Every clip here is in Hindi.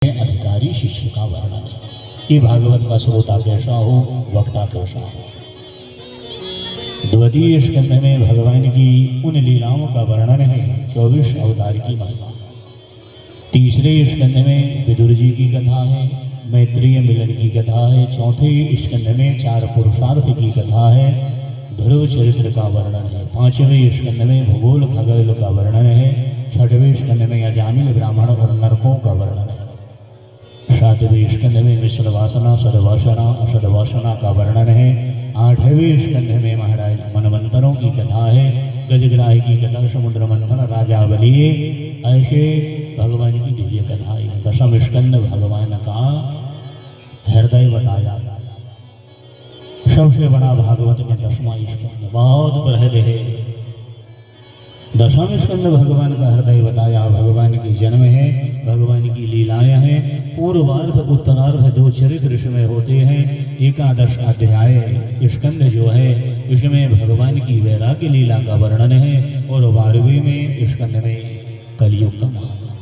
अधिकारी शिष्य का वर्णन है कि भागवत का श्रोता कैसा हो, वक्ता कैसा हो। द्वितीय स्कंध में भगवान की उन लीलाओं का वर्णन है, 24 अवतार की महिमा। तीसरे स्कंध में विदुर जी की कथा है, मैत्रेय मिलन की कथा है। चौथे स्कंध में 4 पुरुषार्थ की कथा है, ध्रुव चरित्र का वर्णन है। पांचवें स्कंध में भूगोल खगोल का वर्णन है। छठवें स्कंध में अजामिल ब्राह्मण और नरकों का वर्णन है। सातवें स्कंध में मिश्र वासना, सदवासना, असदवासना का वर्णन है। आठवें स्कंध में महाराज मनवंतरों की कथा है, गजग्राह की कथा, समुद्र मंथन, राजा बलिए, ऐसे भगवान की दिव्य कथा है। दशम स्कंद भगवान का हृदय बताया। सबसे बड़ा भागवत में 10वां स्कंद बहुत बृहद है। दशम स्कंद भगवान का हृदय बताया। भगवान की जन्म है, भगवान की लीलाएं हैं। पूर्वार्ध उत्तरार्ध 2 चरित्र इसमें होते हैं। एकादश अध्याय स्कंद जो है इसमें भगवान की वैराग्य लीला का वर्णन है और 12वें में स्कंद में कलयुग का महात्मा।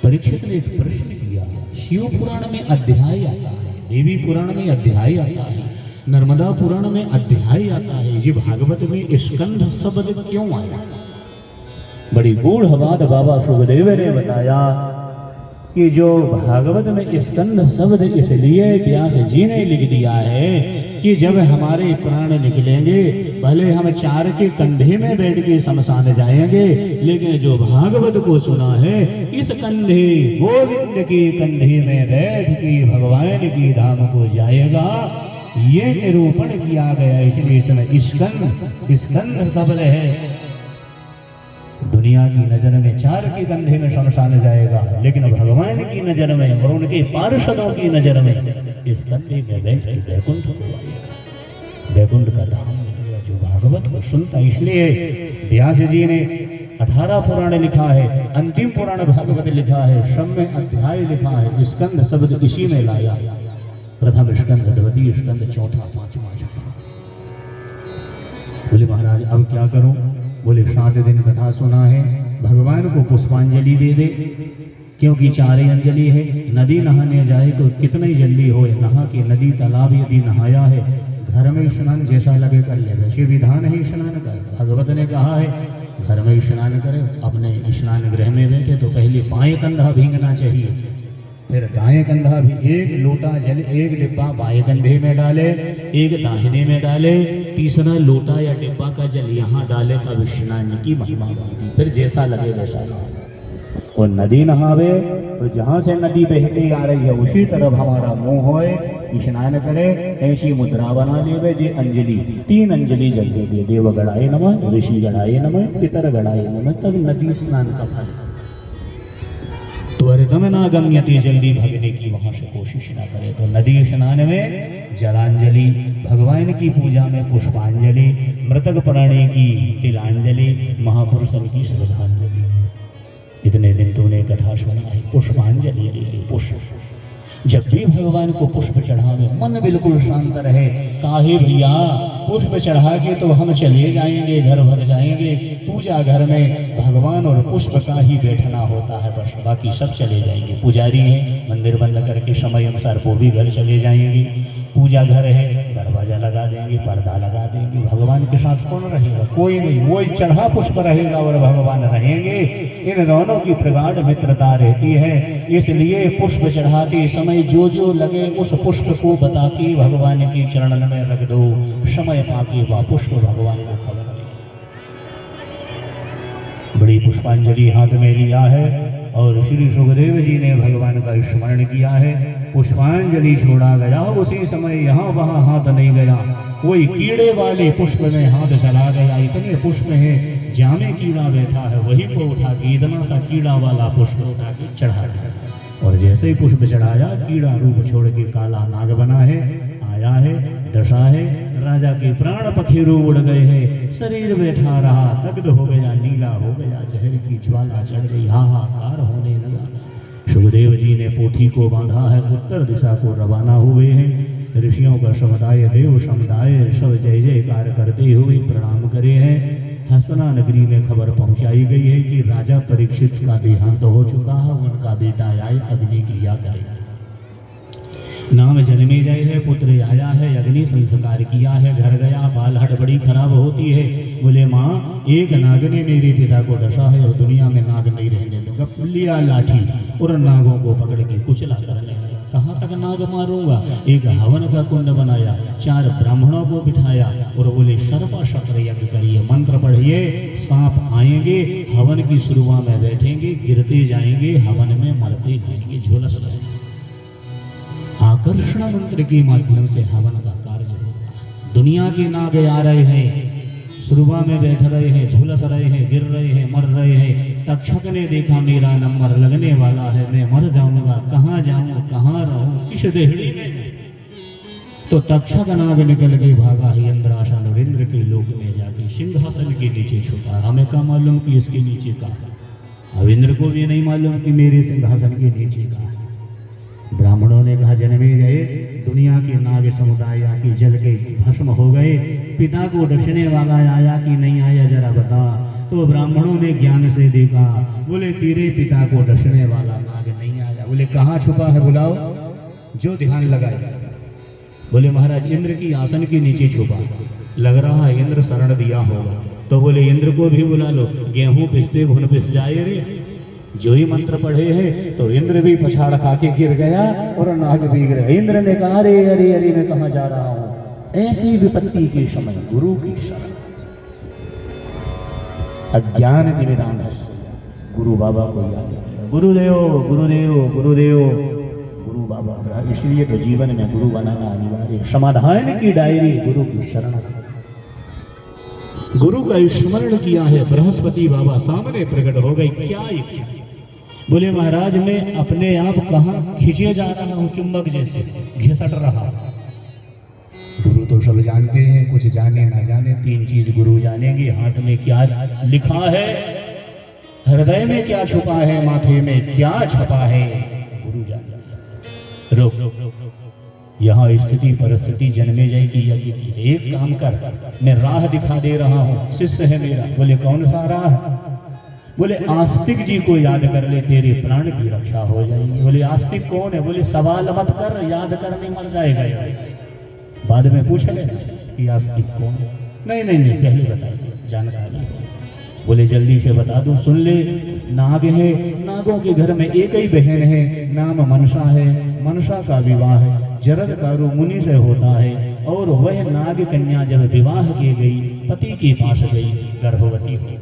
परीक्षित ने एक प्रश्न किया, शिव पुराण में अध्याय आता है, देवी पुराण में अध्याय आता है, नर्मदा पुराण में अध्याय आता है, जी भागवत में स्कंध शब्द क्यों आया? बड़ी गूढ़ बात बाबा सुखदेव ने बताया कि जो भागवत में स्कंध शब्द इसलिए व्यास जी ने लिख दिया है कि जब हमारे प्राण निकलेंगे, भले हम 4 के कंधे में बैठ के शमशान जाएंगे, लेकिन जो भागवत को सुना है इस कंधे गोविंद के कंधे में बैठ के भगवान की धाम को जाएगा, ये निरूपण किया गया। इसलिए इसमें स्कंद शब्द है। दुनिया की नजर में 4 के कंधे में शमशान जाएगा, लेकिन भगवान की नजर में और उनके पार्षदों की नजर में इस कंधे में बैठ के वैकुंठ को आएगा, वैकुंठ का धाम मिलेगा जो भागवत को सुनता। इसलिए व्यास जी ने 18 पुराण लिखा है, अंतिम पुराण भागवत लिखा है, सब में अध्याय लिखा है। स्कंद शब्द इसी में लाया। प्रथम स्कंद, द्वितीय स्कंद, चौथा, 5वां स्कंद। बोले महाराज अब क्या करूं? बोले 7 दिन कथा सुना है, भगवान को पुष्पांजलि दे दे, क्योंकि 4 अंजलि है। नदी नहाने जाए तो कितनी जल्दी हो, नहा के नदी तालाब यदि नहाया है, घर में स्नान जैसा लगे कर ले, वैसे विधान है स्नान का। भगवत ने कहा है घर में स्नान करे। अपने स्नान गृह में बैठे तो पहले बाएं कंधा भींगना चाहिए, फिर दाएं कंधा भी। 1 लोटा जल 1 डिब्बा बाएं कंधे में डाले, 1 दाहिने में डाले, तीसरा लोटा या डिब्बा का जल यहाँ डाले, तब स्नान की महिमा बनती। फिर जैसा लगे वैसा। और नदी नहावे तो जहाँ से नदी बहती आ रही है उसी तरफ हमारा मुंह होए, स्नान करे, ऐसी मुद्रा बना लेवे। जी अंजलि 3 अंजलि जल दे, देव गणाय नमः, ऋषि गणाय नमः, पितर गणाय नमः, तब नदी स्नान का फल। त्वरितम ना गम्यते, जल्दी भगने की वहां से कोशिश ना करे। तो नदी स्नान में जलांजलि, भगवान की पूजा में पुष्पांजलि, मृतक प्राणी की तिलांजलि, महापुरुषों की श्रद्धांजलि। इतने दिन तूने कथा सुना है, पुष्पांजलि ले। पुष्प जब भी भगवान को पुष्प चढ़ावे मन बिल्कुल शांत रहे। काहे भैया पुष्प चढ़ा के तो हम चले जाएंगे, घर भर जाएंगे। पूजा घर में भगवान और पुष्प का ही बैठना होता है, बस बाकी सब चले जाएंगे। पुजारी है, मंदिर बंद करके समय अनुसार वो भी घर चले जाएंगे। पूजा घर है, दरवाजा लगा देंगे, पर्दा लगा देंगे। भगवान के साथ कौन रहेगा? कोई नहीं। वही चढ़ा पुष्प रहेगा और भगवान रहेंगे। इन दोनों की प्रगाढ़ मित्रता रहती है। इसलिए पुष्प चढ़ाते समय जो जो लगे उस पुष्प को बता के भगवान के चरणन में रख दो। समय पाके वह पुष्प भगवान को खबर दे। बड़ी पुष्पांजलि हाथ में लिया है और श्री सुखदेव जी ने भगवान का स्मरण किया है। पुष्पांजलि छोड़ा गया, उसी समय यहाँ वहाँ हाथ नहीं गया। कोई कीड़े वाले पुष्प में हाथ चला गया। इतने पुष्प है, जामे कीड़ा बैठा है, वही को उठा के इतना सा कीड़ा वाला पुष्प उठा के चढ़ा दिया। और जैसे ही पुष्प चढ़ाया, कीड़ा रूप छोड़ के काला नाग बना है, आया है, डसा है। राजा के प्राण पखेरु उड़ गए हैं, शरीर बैठा रहा, दग्ध हो गया, नीला हो गया, जहर की ज्वाला चढ़ गई, हाहाकार होने लगा। सुखदेव जी ने पोथी को बांधा है, उत्तर दिशा को रवाना हुए हैं। ऋषियों का समुदाय, देव समुदाय सब जय जयकार करते हुए प्रणाम करे हैं। हसना नगरी में खबर पहुंचाई गई है कि राजा परीक्षित का देहांत हो चुका है, उनका बेटा आए अग्नि क्रिया करेगा। नाम जन्मेजय है, पुत्र आया है, अग्नि संस्कार किया है, घर गया, बाल हट बड़ी खराब होती है। बोले माँ, एक नाग ने मेरे पिता को डसा है और दुनिया में नाग नहीं रहने दूंगा। लिया लाठी और नागों को पकड़ के कुचला करने लगा। कहाँ तक नाग मारूंगा? एक हवन का कुंड बनाया, 4 ब्राह्मणों को बिठाया और बोले सर्पा शक्र यज्ञ करिए, मंत्र पढ़िए, सांप आएंगे, हवन की शुरुआत में बैठेंगे, गिरते जाएंगे, हवन में मरते जाएंगे, झुलस जाएंगे। आकर्षण मंत्र के माध्यम से हवन का कार्य होगा। दुनिया के नाग आ रहे हैं, शुरुआत में बैठ रहे हैं, झुलस रहे हैं, गिर रहे हैं, मर रहे हैं। तक्षक ने देखा मेरा नंबर लगने वाला है, मैं मर जाऊंगा, कहाँ जाऊं, कहाँ रहूं, किस देहड़ी में? तो तक्षक नाग निकल के भागा है इंद्रासन और इंद्र के लोक में जाके सिंहासन के नीचे छुपा। हमें क्या मालूम कि इसके नीचे का है? अब इंद्र को भी नहीं मालूम कि मेरे सिंहासन के नीचे का है। ब्राह्मणों ने कहा जन्मेजय, दुनिया के नाग समुदाय आके जल के भस्म हो गए, पिता को डसने वाला आया कि नहीं आया जरा बता। तो ब्राह्मणों ने ज्ञान से देखा, बोले तेरे पिता को डसने वाला नाग नहीं आया। बोले कहाँ छुपा है बुलाओ, जो ध्यान लगाए। बोले महाराज इंद्र की आसन के नीचे छुपा, लग रहा है इंद्र शरण दिया होगा। तो बोले इंद्र को भी बुला लो, गेहूं पिसते घुन पिस जाए रे। जो ही मंत्र पढ़े हैं तो इंद्र भी पछाड़ खा के गिर गया और नाग भी गिर गया। इंद्र ने कहा अरे अरे अरे मैं कहाँ जा रहा हूँ? ऐसी विपत्ति के समय गुरु की शरण। अज्ञान निदान गुरु बाबा को याद किया, गुरुदेव गुरुदेव गुरुदेव गुरु बाबा। इसलिए तो जीवन में गुरु बनाना अनिवार्य। समाधान की डायरी गुरु की शरण। गुरु का स्मरण किया है, बृहस्पति बाबा सामने प्रकट हो गई। क्या इच्छा? बोले महाराज मैं अपने आप कहाँ खींचे जा रहा हूँ, चुंबक जैसे घिसट रहा। गुरु तो सब जानते हैं, कुछ जाने ना जाने 3 चीज गुरु जानेंगे। हाथ में क्या लिखा है, हृदय में क्या छुपा है, माथे में क्या छुपा है, गुरु जाने। रोक यहाँ स्थिति परिस्थिति जन्मेजय की यज्ञ की है। एक काम कर, मैं राह दिखा दे रहा हूँ, शिष्य है मेरा। बोले कौन सा राह? बोले आस्तिक जी को याद कर ले, तेरे प्राण की रक्षा हो जाएगी। बोले आस्तिक कौन है? बोले सवाल मत कर, याद करने मर जाएगा, बाद में पूछ लेना कि आस्तिक कौन है। नहीं नहीं नहीं, पहले बताइए, जानकारी। बोले जल्दी से बता दूं, सुन ले। नाग है, नागों के घर में एक ही बहन है, नाम मनसा है। मनसा का विवाह जरद कारू मुनि से होता है और वह नाग कन्या जब विवाह की गई, पति के पास गई, गर्भवती हो गई।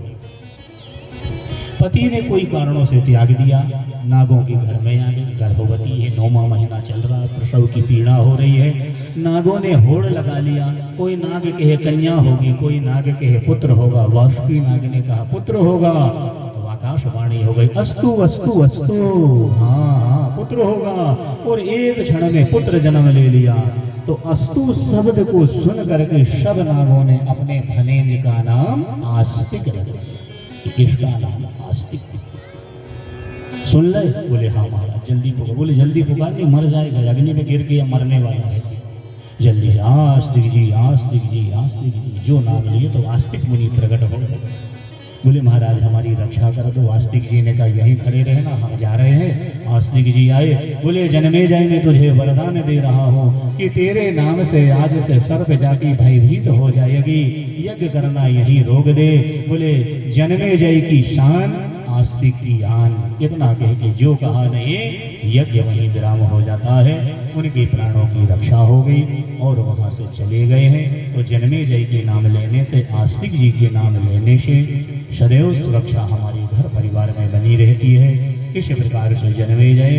पति ने कोई कारणों से त्याग दिया, नागों के घर में आ गई, गर्भवती है, 9वां महीना चल रहा, प्रसव की पीड़ा हो रही है। नागों ने होड़ लगा लिया, कोई नाग कहे कन्या होगी, कोई नाग कहे पुत्र होगा। वासुकी नाग ने कहा पुत्र होगा, तो आकाशवाणी हो गई, अस्तु अस्तु अस्तु, हाँ हाँ पुत्र होगा। और एक क्षण में पुत्र जन्म ले लिया। तो अस्तु शब्द को सुन करके सब नागों ने अपने धनेंद्र का नाम आस्तिक रख दिया। किसका नाम? आस्तिक। सुन ले? बोले हाँ महाराज, जल्दी पुकार। बोले जल्दी पुकार, नहीं मर जाएगा, अग्नि में गिर के या मरने वाला है। जल्दी से आस्तिक जी आस्तिक जी आस्तिक जी, जो नाम लिए तो आस्तिक मुनि प्रकट हो गए। बोले महाराज हमारी रक्षा कर दो। आस्तिक जी ने कहा यहीं खड़े रहना, हम जा रहे हैं। आस्तिक जी आए, बोले जन्मेजय मैं तुझे वरदान दे रहा हूँ कि तेरे नाम से आज से सर्प जाति भयभीत हो जाएगी, यज्ञ करना यहीं रोक दे। बोले जन्मेजय की शान, आस्तिक की आन। इतना कह के जो कहा नहीं, यज्ञ वहीं विराम हो जाता है। उनके प्राणों की रक्षा हो गई और वहां से चले गए हैं। तो जन्मेजय के नाम लेने से, आस्तिक जी के नाम लेने से सदैव सुरक्षा हमारे घर परिवार में बनी रहती है। इस प्रकार से जन्मेजय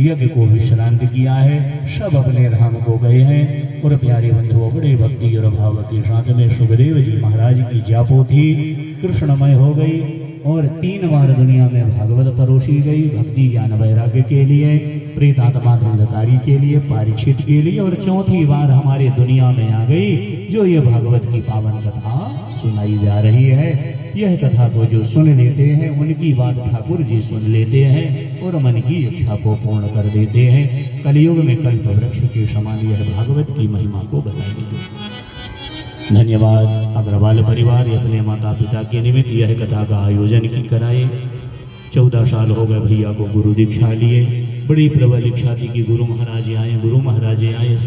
यज्ञ को विश्रांत किया है। सब अपने धाम को गए हैं और प्यारे बंधुओं बड़े भक्ति और भाव के साथ में सुखदेव जी महाराज की जापोथी कृष्णमय हो गई और 3 बार दुनिया में भागवत परोसी गई। भक्ति ज्ञान वैराग्य के लिए, प्रेतात्मा धंधकारी के लिए, परीक्षित के लिए, और 4थी बार हमारे दुनिया में आ गई जो ये भागवत की पावन कथा सुनाई जा रही है। यह कथा को जो सुन लेते हैं उनकी बात ठाकुर जी सुन लेते हैं और मन की इच्छा को पूर्ण कर देते हैं। कलयुग में कल्प वृक्ष के समान यह भागवत की महिमा को बताएंगे। धन्यवाद अग्रवाल परिवार अपने माता पिता के निमित्त यह कथा का आयोजन की कराए। 14 साल हो गए भैया को गुरु दीक्षा लिए। बड़ी प्रबल इच्छा थी कि गुरु महाराज आए